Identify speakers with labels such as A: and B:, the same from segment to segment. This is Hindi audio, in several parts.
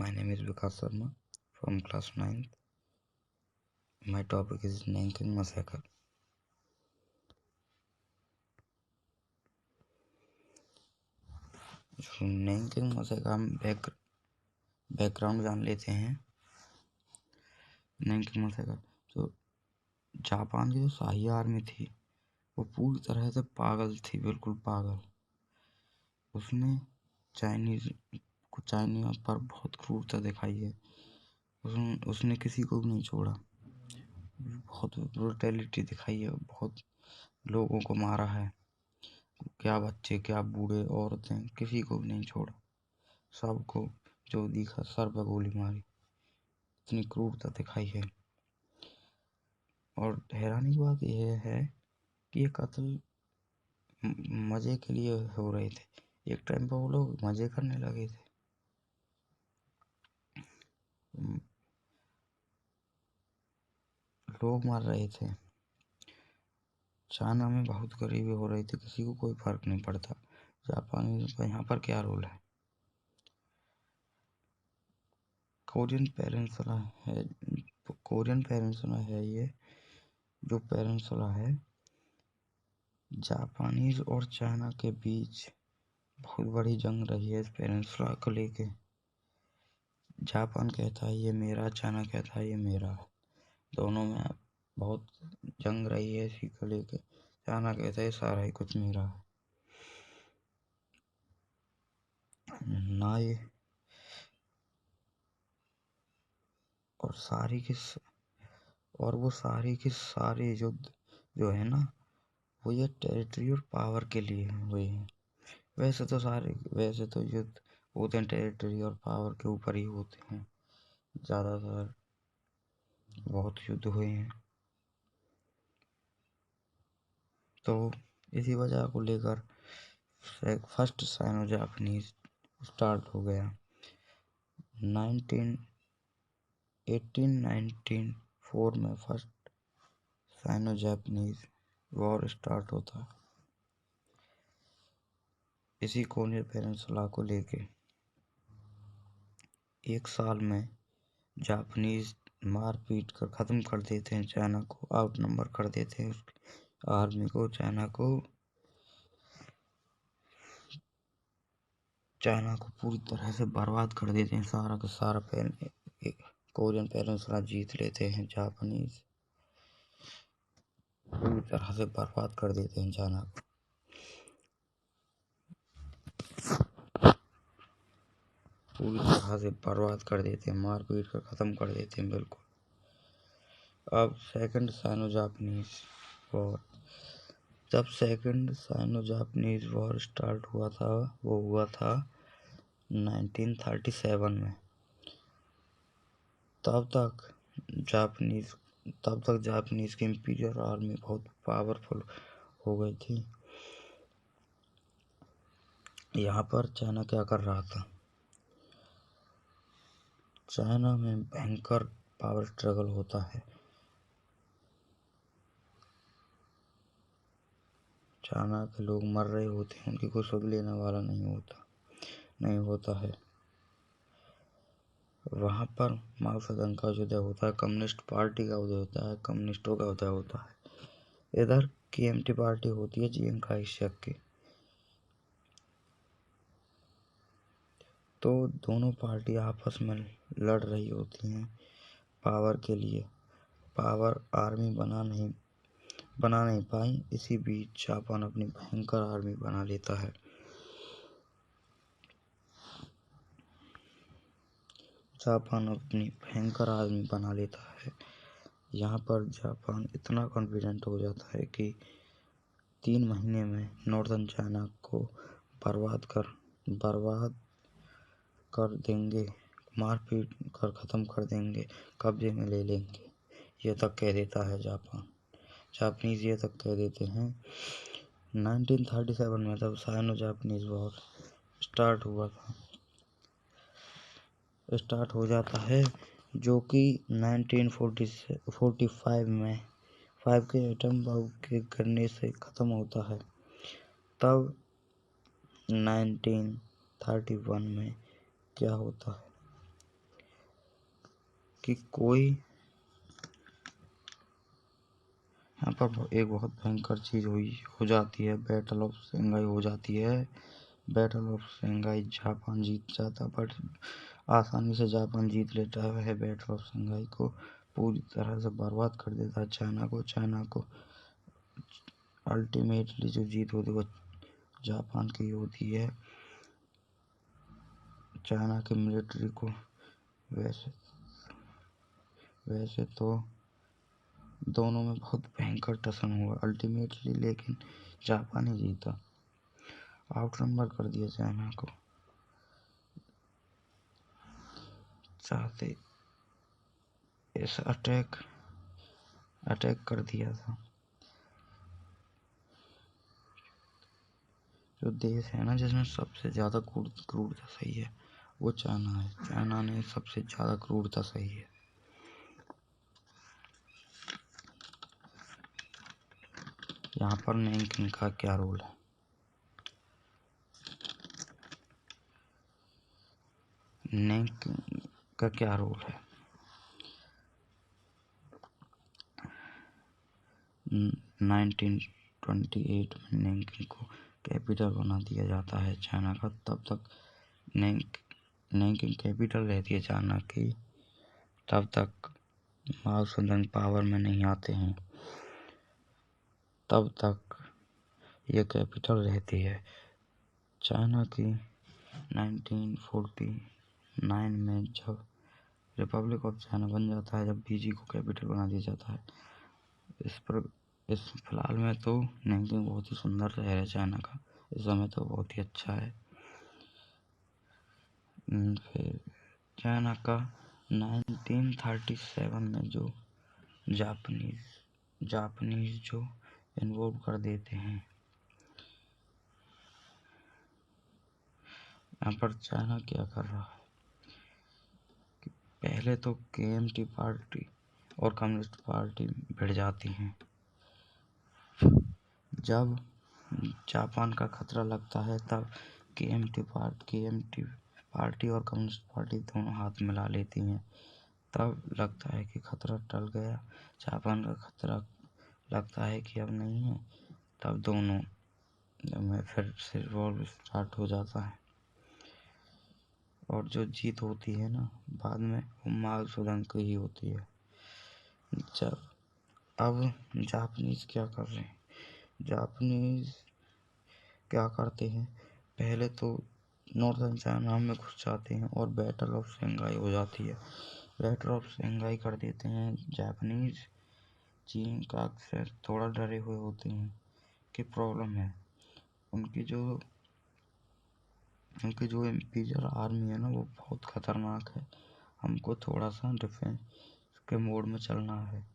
A: My name is Vikas Sharma from class 9th. My topic is Nanking massacre. नैनकिंग massacre हम बैकग्राउंड जान लेते हैं। नैनकिंग मसैकर तो जापान की जो शाही आर्मी थी वो पूरी तरह से पागल थी, बिल्कुल पागल। उसने चाइनीज पर बहुत क्रूरता दिखाई है। उसने किसी को भी नहीं छोड़ा, बहुत ब्रुटैलिटी दिखाई है, बहुत लोगों को मारा है। क्या बच्चे, क्या बूढ़े, औरतें, किसी को भी नहीं छोड़ा। सबको जो दिखा सर पे गोली मारी। इतनी क्रूरता दिखाई है। और हैरानी की बात यह है कि ये कत्ल मजे के लिए हो रहे थे। एक टाइम पर वो लोग मजे करने लगे थे। लोग मर रहे थे। चाइना में बहुत गरीबी हो रही थी, किसी को कोई फर्क नहीं पड़ता। जापानी का यहाँ पर क्या रोल है? कोरियन पेनिनसुला है ये जो पेनिनसुला है, जापानीज और चाइना के बीच बहुत बड़ी जंग रही है इस पेनिनसुला को लेके। जापान कहता है ये मेरा, चाइना कहता है ये मेरा। दोनों में बहुत जंग रही है इसी को लेके। चाइना कहता है सारा ही कुछ मेरा है। ना ये और वो सारी की सारी युद्ध जो है ना, वो ये टेरिटरी और पावर के लिए हुए हैं। वैसे तो युद्ध होते हैं टेरिटरी और पावर के ऊपर ही होते हैं। ज़्यादातर बहुत युद्ध हुए हैं। तो इसी वजह को लेकर फर्स्ट साइनो जापानीज स्टार्ट हो गया। 1894 में first Sino Japanese war start होता है इसी कोरियन पेनिनसुला को लेके। एक साल में जापानीज मार पीट कर ख़त्म कर देते हैं चाइना को, आउट नंबर कर देते हैं उसकी आर्मी को। चाइना को पूरी तरह से बर्बाद कर देते हैं। सारा का सारा कोरियन पेनिनसुला जीत लेते हैं जापानीज। पूरी तरह से बर्बाद कर देते हैं चाइना को। पूरी तरह से बर्बाद कर देते हैं, मार पीट कर ख़त्म कर देते हैं बिल्कुल। अब सेकंड साइनो जापानीज वॉर, जब second Sino Japanese war start हुआ था वो हुआ था 1937 में। तब तक जापानीज की इंपीरियल आर्मी बहुत पावरफुल हो गई थी। यहाँ पर चाइना क्या कर रहा था? चाइना में भयंकर पावर स्ट्रगल होता है। चाइना के लोग मर रहे होते हैं, उनकी कोई सुध लेने वाला नहीं होता है। वहाँ पर माओ सेतुंग का उदय होता है, कम्युनिस्ट पार्टी का उदय होता है, कम्युनिस्टों का उदय होता है। इधर KMT पार्टी होती है, चियांग काई शेक की। तो दोनों पार्टी आपस में लड़ रही होती हैं पावर के लिए। पावर आर्मी बना नहीं पाई। इसी बीच जापान अपनी भयंकर आर्मी बना लेता है। यहाँ पर जापान इतना कॉन्फिडेंट हो जाता है कि 3 महीने में नॉर्दर्न चाइना को बर्बाद कर देंगे, मार पीट कर ख़त्म कर देंगे, कब्जे में ले लेंगे। ये तक कह देता है जापानीज ये तक कह देते हैं। 1937 में जब साइनो जापानीज वॉर स्टार्ट हो जाता है, जो कि 1945 में 5 के एटम बम के गिरने से ख़त्म होता है। तब 1931 में क्या होता है? कि कोई यहाँ पर एक बहुत भयंकर चीज हो जाती है। बैटल ऑफ शंघाई हो जाती है। बैटल ऑफ शंघाई जापान जीत जाता, बट आसानी से जापान जीत लेता है बैटल ऑफ शंघाई को, पूरी तरह से बर्बाद कर देता है चाइना को अल्टीमेटली जो जीत होती है वो जापान की होती है, चाइना की मिलिट्री को। वैसे तो दोनों में बहुत भयंकर टसन हुआ अल्टीमेटली, लेकिन जापान ही जीता, आउट नंबर कर दिया चाइना को। चाहते इस अटैक कर दिया था। जो देश है ना जिसमें सबसे ज्यादा क्रूरता सही है वो चाइना है। चाइना ने सबसे ज्यादा क्रूरता सही है। यहाँ पर नैनकिंग का क्या रोल है? नैनकिंग का क्या रोल है? 1928 में नैनकिंग को कैपिटल बना दिया जाता है चाइना का। तब तक नैनकिंग कैपिटल रहती है चाइना की, तब तक माओ सेदुंग पावर में नहीं आते हैं, तब तक ये कैपिटल रहती है चाइना की। 1949 में जब रिपब्लिक ऑफ चाइना बन जाता है, जब बीजी को कैपिटल बना दिया जाता है। इस फिलहाल में तो नैनकिंग बहुत ही सुंदर शहर है चाइना का, इस समय तो बहुत ही अच्छा है। फिर चाइना का 1937 में जो जापानीज जो इन्वॉल्व कर देते हैं। यहाँ पर चाइना क्या कर रहा है कि पहले तो केएमटी पार्टी और कम्युनिस्ट पार्टी भिड़ जाती हैं। जब जापान का खतरा लगता है तब केएमटी पार्टी और कम्युनिस्ट पार्टी दोनों हाथ मिला लेती हैं। तब लगता है कि खतरा टल गया, जापान का खतरा लगता है कि अब नहीं है। तब दोनों में फिर से वॉर स्टार्ट हो जाता है और जो जीत होती है ना बाद में वो माओ सेदुंग की ही होती है। जब अब जापानीज क्या कर रहे हैं? जापानीज क्या करते हैं, पहले तो नॉर्थर्न चाइना में घुस जाते हैं और बैटल ऑफ शंघाई हो जाती है। बैटल ऑफ शंघाई कर देते हैं जापानीज। चीन का अक्सर थोड़ा डरे हुए होते हैं कि प्रॉब्लम है। उनकी जो इम्पीरियल आर्मी है ना वो बहुत खतरनाक है, हमको थोड़ा सा डिफेंस के मोड में चलना है।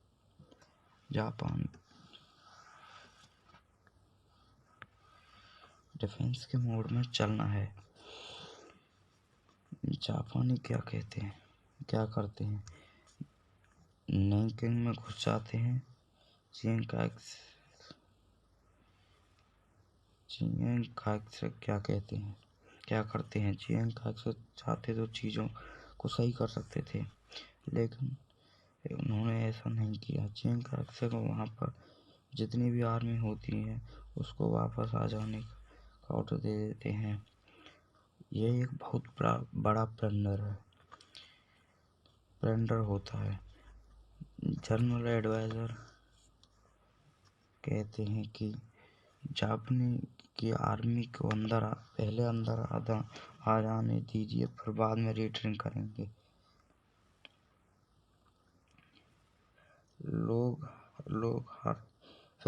A: जापान डिफेंस के मोड में चलना है। जापानी क्या करते हैं, नैनकिंग में घुस जाते हैं। चियांग काइक से क्या करते हैं, चियांग काइक से चाहते तो चीज़ों को सही कर सकते थे, लेकिन उन्होंने ऐसा नहीं किया। चियांग काइक से को वहाँ पर जितनी भी आर्मी होती है उसको वापस आ जाने का ऑर्डर दे देते हैं। ये एक बहुत बड़ा प्लंडर होता है। जनरल एडवाइजर कहते हैं कि जापानी की आर्मी को पहले अंदर आ जाने दीजिए, फिर बाद में रिटर्न करेंगे। फिर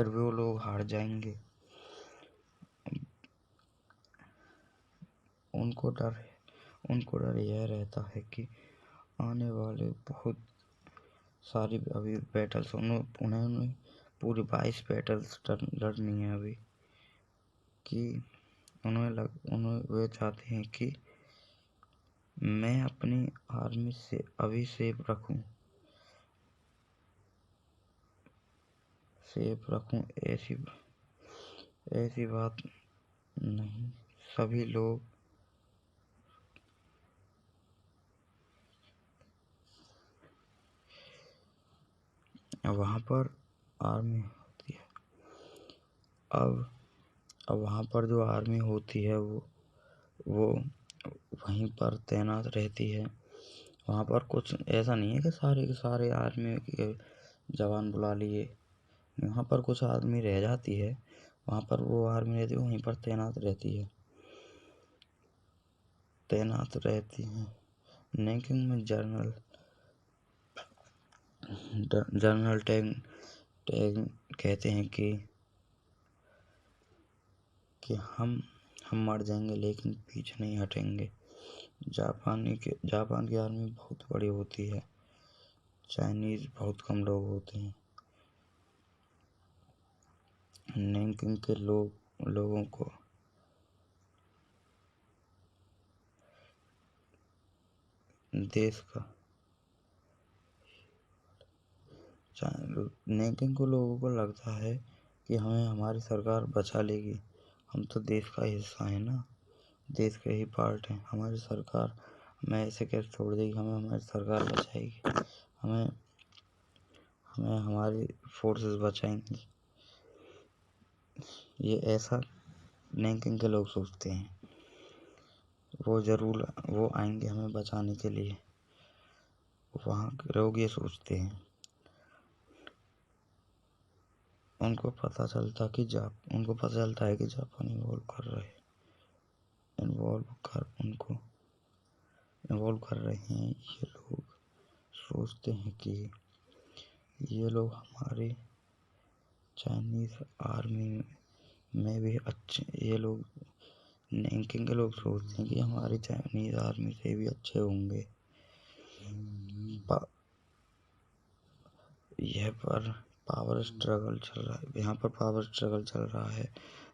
A: वो लोग हार जाएंगे। उनको डर यह रहता है कि आने वाले बहुत सारी अभी बैटल्स उन्होंने पूरी 22 बैटल्स लड़नी है अभी, कि वे चाहते हैं कि मैं अपनी आर्मी से अभी सेफ रखूं ऐसी बात नहीं। सभी लोग वहाँ पर आर्मी होती है। अब वहाँ पर जो आर्मी होती है वो वहीं पर तैनात रहती है। वहाँ पर कुछ ऐसा नहीं है कि सारे के सारे आर्मी के जवान बुला लिए। वहाँ पर कुछ आर्मी रह जाती है, वहाँ पर वो आर्मी रहती है, वहीं पर तैनात रहती है। नैकिंग में जनरल टैग कहते हैं कि हम मर जाएंगे लेकिन पीछे नहीं हटेंगे। जापान की आर्मी बहुत बड़ी होती है। चाइनीज बहुत कम लोग होते हैं। नैकिंग के लोगों को देश का नैकिंग को लोगों को लगता है कि हमें हमारी सरकार बचा लेगी। हम तो देश का हिस्सा है ना, देश के ही पार्ट हैं। हमारी सरकार हमें ऐसे कैसे छोड़ देगी, हमें हमारी सरकार बचाएगी, हमें हमारी फोर्सेस बचाएंगी। ये ऐसा नैकिंग के लोग सोचते हैं। वो आएंगे हमें बचाने के लिए। वहाँ के लोग ये सोचते हैं। उनको पता चलता है कि जापान इन्वॉल्व कर रहे हैं। ये लोग सोचते हैं कि ये लोग हमारे चाइनीज आर्मी में भी अच्छे, ये लोग नैकिंग के लोग सोचते हैं कि हमारी चाइनीज आर्मी से भी अच्छे होंगे। यहाँ पर पावर स्ट्रगल चल रहा है।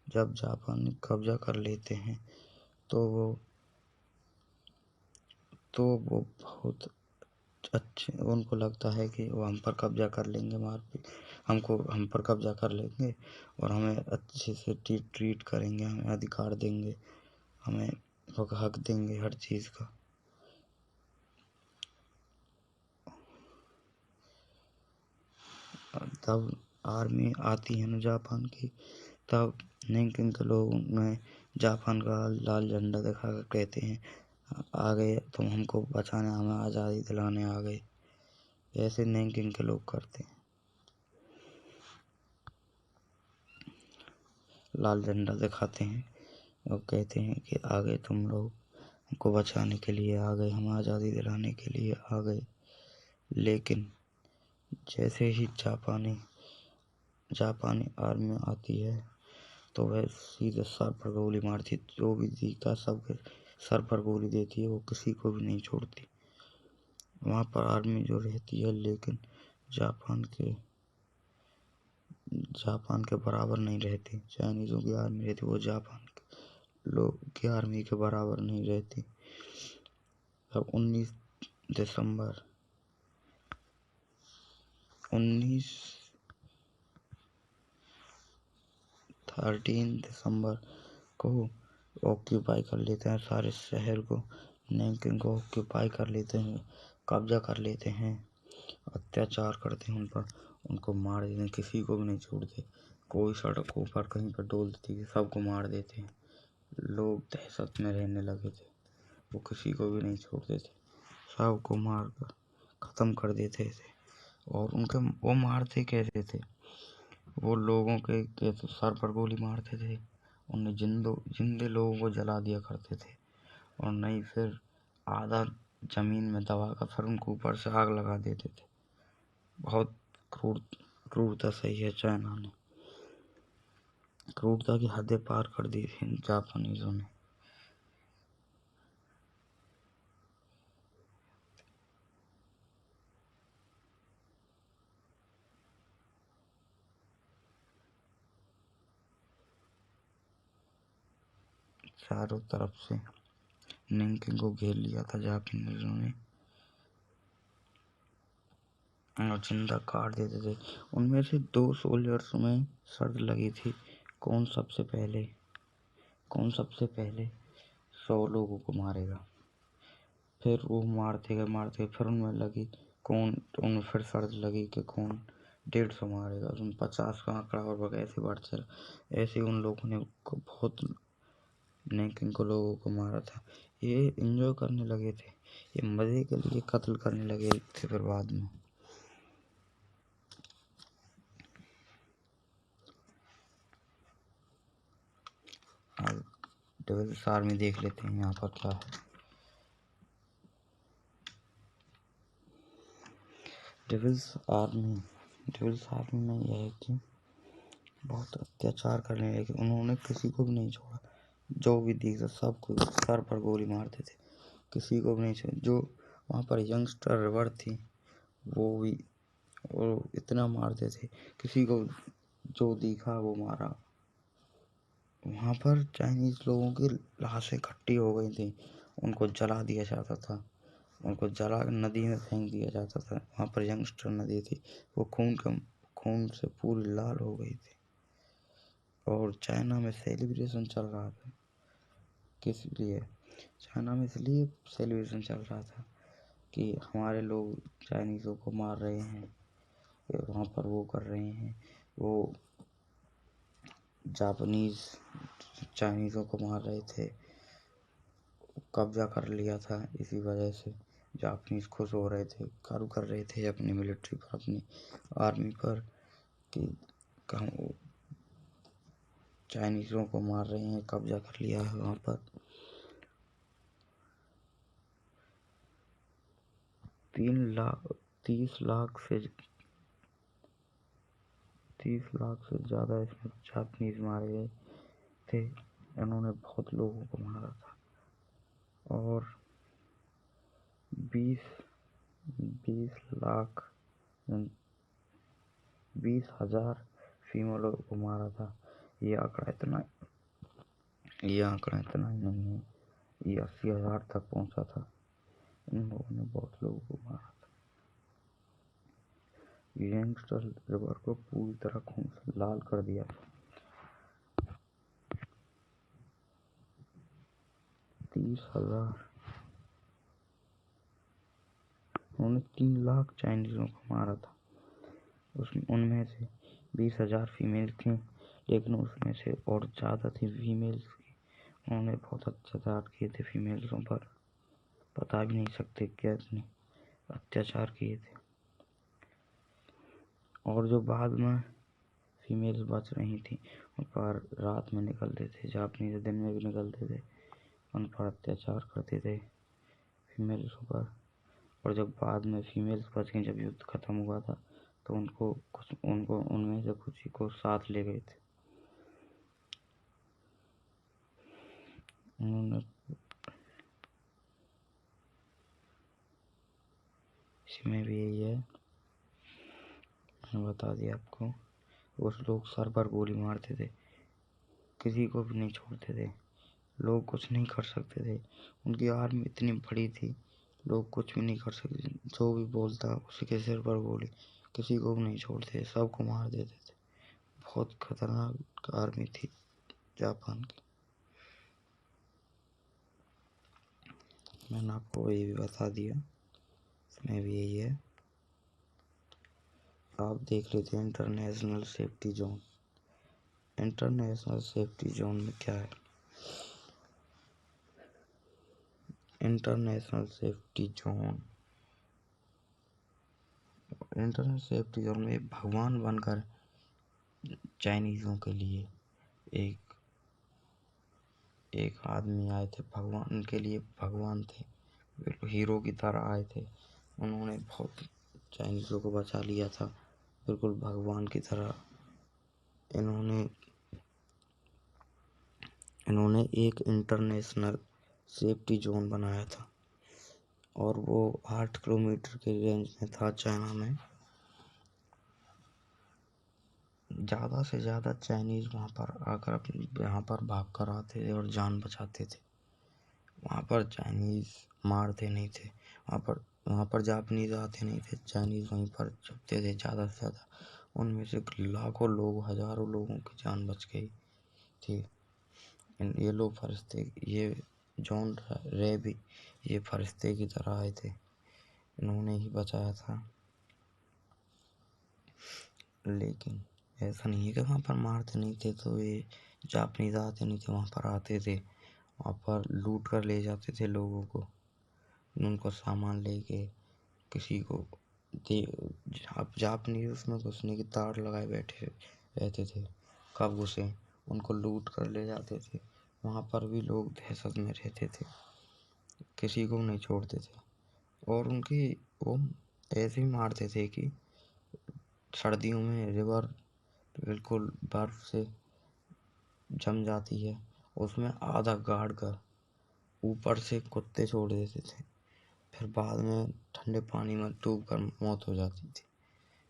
A: जब जापान कब्जा कर लेते हैं तो वो बहुत अच्छे, उनको लगता है कि वो हम पर कब्जा कर लेंगे, हम पर कब्जा कर लेंगे और हमें अच्छे से ट्रीट करेंगे, हमें अधिकार देंगे, हमें हक देंगे हर चीज़ का। तब आर्मी आती है ना जापान की, तब नैकिंग के लोग उन्हें जापान का लाल झंडा दिखा कर कहते हैं, आ गए तुम हमको बचाने, हमें आज़ादी दिलाने आ गए। ऐसे नैकिंग के लोग करते हैं। लाल झंडा दिखाते हैं और कहते हैं कि आ गए तुम लोग हमको बचाने के लिए आ गए, हम आज़ादी दिलाने के लिए आ गए। लेकिन जैसे ही जापानी आर्मी आती है तो वह सीधे सर पर गोली मारती, जो भी दिखता सबके सर पर गोली देती है, वो किसी को भी नहीं छोड़ती। वहाँ पर आर्मी जो रहती है, लेकिन जापान के बराबर नहीं रहती। चाइनीज़ों की आर्मी रहती, वो जापान के लोग की आर्मी के बराबर नहीं रहती। अब 13 दिसंबर को ऑक्यूपाई कर लेते हैं सारे शहर को। नैकिंग को ऑक्यूपाई कर लेते हैं, कब्जा कर लेते हैं, अत्याचार करते हैं उन पर, उनको मार देते हैं, किसी को भी नहीं छोड़ते। कोई सड़कों पर कहीं पर डोल देती है, सबको मार देते हैं। लोग दहशत में रहने लगे थे, वो किसी को भी नहीं छोड़ते थे, सबको मार कर ख़त्म कर देते थे। और वो मारते कैसे थे, वो लोगों के सर पर गोली मारते थे, उन्हें जिंदे लोगों को जला दिया करते थे, और नहीं फिर आधा जमीन में दबा कर फिर उनको ऊपर से आग लगा देते थे। बहुत क्रूरता सही है। चाइना ने क्रूरता की हदें पार कर दी थी जापानीजों ने। चारों तरफ से नैकिंग को घेर लिया था जापानीजों ने और जिंदा काट देते थे। उनमें से 2 सोल्जर्स में शर्त लगी थी, कौन सबसे पहले 100 लोगों को मारेगा। फिर वो मारते गए, फिर उनमें फिर शर्त लगी कि कौन 150 मारेगा, उसमें 50 का आंकड़ा और ऐसे बढ़ते ऐसे उन लोगों ने बहुत को लोगों को मारा था। ये एंजॉय करने लगे थे, ये मजे के लिए कत्ल करने लगे थे फिर बाद में। अब डेविल्स आर्मी देख लेते हैं यहाँ पर क्या है। डेविल्स आर्मी में यह है कि बहुत अत्याचार करने लगे, उन्होंने किसी को भी नहीं छोड़ा। जो भी दिखता सबको सर पर गोली मारते थे, किसी को भी नहीं छोड़ा। जो वहाँ पर यंगस्टर रिवर थी वो भी वो इतना मारते थे, किसी को जो दिखा वो मारा। वहाँ पर चाइनीज लोगों की लाशें इकट्ठी हो गई थी, उनको जला दिया जाता था, उनको जला नदी में फेंक दिया जाता था। वहाँ पर यंगस्टर नदी थी, वो खून से पूरी लाल हो गई थी। और चाइना में सेलिब्रेशन चल रहा था, किस लिए? चाइना में इसलिए सेलिब्रेशन चल रहा था कि हमारे लोग चाइनीज़ों को मार रहे हैं, वहाँ पर वो कर रहे हैं, वो जापानीज चाइनीज़ों को मार रहे थे, कब्जा कर लिया था। इसी वजह से जापानीज खुश हो रहे थे, गर्व कर रहे थे अपनी मिलिट्री पर, अपनी आर्मी पर कि हम चाइनीज़ों को मार रहे हैं, कब्जा कर लिया है वहाँ पर। 30 लाख से ज़्यादा इसमें जापानीज मारे गए थे। इन्होंने बहुत लोगों को मारा था और 20,000 फीमेलों को मारा था। ये आंकड़ा इतना ही नहीं है, ये 80,000 तक पहुंचा था। इन लोगों ने बहुत लोगों को मारा था। यंगस्टर रिवर को पूरी तरह खून से लाल कर दिया था। 30,000, उन्होंने 3 लाख चाइनीजों को मारा था। उनमें से 20,000 फीमेल थी, लेकिन उसमें से और ज़्यादा थी फीमेल्स की। उन्होंने बहुत अत्याचार किए थे फीमेल्सों पर, बता भी नहीं सकते कितने अत्याचार किए थे। और जो बाद में फीमेल्स बच रही थी उन पर रात में निकलते थे, जापानीज दिन में भी निकलते थे, उन पर अत्याचार करते थे फीमेल्सों पर। और जब बाद में फीमेल्स बच गई, जब युद्ध खत्म हुआ था, तो उनको उनमें से कुछ ही को साथ ले गए थे। उन्होंने इसमें भी यही है, मैंने बता दिया आपको। उस लोग सर पर गोली मारते थे, किसी को भी नहीं छोड़ते थे, लोग कुछ नहीं कर सकते थे। उनकी आर्मी इतनी बड़ी थी, लोग कुछ भी नहीं कर सकते। जो भी बोलता उसके सिर पर गोली, किसी को भी नहीं छोड़ते, सबको मार देते थे। बहुत खतरनाक आर्मी थी जापान की। मैंने आपको ये भी बता दिया, इसमें भी यही है। आप देख लेते हैं international safety zone. International safety zone में क्या है? इंटरनेशनल सेफ्टी जोन में भगवान बनकर चाइनीज़ों के लिए एक आदमी आए थे, भगवान के लिए भगवान थे, बिल्कुल हीरो की तरह आए थे। उन्होंने बहुत चाइनीज़ों को बचा लिया था, बिल्कुल भगवान की तरह। इन्होंने एक इंटरनेशनल सेफ्टी जोन बनाया था और वो 8 किलोमीटर के रेंज में था चाइना में। ज़्यादा से ज़्यादा चाइनीज़ वहाँ पर आकर यहाँ पर भाग कर आते थे और जान बचाते थे। वहाँ पर चाइनीज़ मारते नहीं थे, वहाँ पर जापानीज आते नहीं थे, चाइनीज़ वहीं पर छुपते थे ज़्यादा से ज़्यादा। उनमें से लाखों लोग, हज़ारों लोगों की जान बच गई थी। ये लोग फरिश्ते, ये जॉन रे भी ये फरिश्ते की तरह आए थे, इन्होंने ही बचाया था। लेकिन ऐसा नहीं है कि वहाँ पर मारते नहीं थे। तो ये जापानीज आते नहीं थे, वहाँ पर आते थे, वहाँ पर लूट कर ले जाते थे लोगों को, उनको सामान लेके किसी को दे। जापानीज उसमें घुसने की ताड़ लगाए बैठे रहते थे, कब घुसे, उनको लूट कर ले जाते थे। वहाँ पर भी लोग दहशत में रहते थे, किसी को नहीं छोड़ते थे। और उनकी वो ऐसे ही मारते थे कि सर्दियों में रिवर बिल्कुल बर्फ से जम जाती है, उसमें आधा गाड़ कर ऊपर से कुत्ते छोड़ देते थे, फिर बाद में ठंडे पानी में डूब कर मौत हो जाती थी।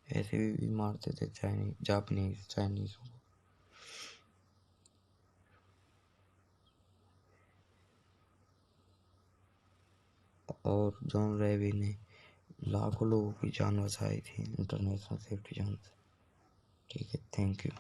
A: ऐसे भी मारते थे चाइनीज को। और जॉन रेवी ने लाखों लोगों की जान बचाई थी इंटरनेशनल सेफ्टी जोन से। ठीक है, थैंक यू।